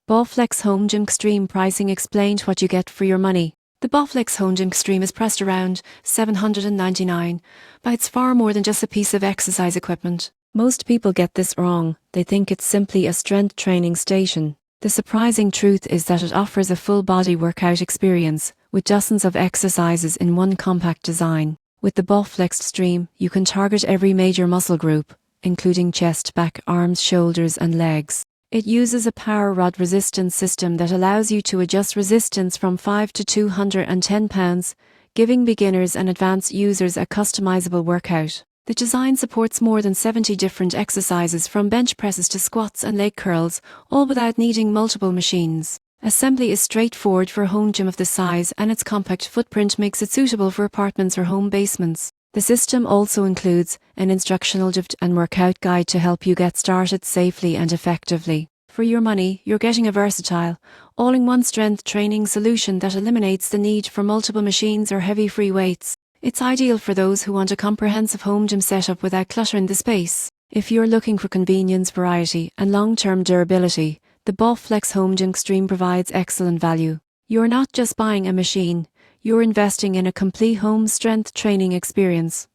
Bowflex Home Gym Xtreme pricing explained what you get for your money. The Bowflex Home Gym Xtreme is priced around $799, but it's far more than just a piece of exercise equipment. Most people get this wrong. They think it's simply a strength training station. The surprising truth is that it offers a full body workout experience, with dozens of exercises in one compact design. With the Bowflex Xtreme, you can target every major muscle group, including chest, back, arms, shoulders and legs. It uses a power rod resistance system that allows you to adjust resistance from 5 to 210 pounds, giving beginners and advanced users a customizable workout. The design supports more than 70 different exercises from bench presses to squats and leg curls, all without needing multiple machines. Assembly is straightforward for a home gym of this size, and its compact footprint makes it suitable for apartments or home basements. The system also includes an instructional and workout guide to help you get started safely and effectively. For your money, you're getting a versatile, all-in-one strength training solution that eliminates the need for multiple machines or heavy free weights. It's ideal for those who want a comprehensive home gym setup without cluttering the space. If you're looking for convenience, variety, and long-term durability, the Bowflex Home Gym Xtreme provides excellent value. You're not just buying a machine, you're investing in a complete home strength training experience.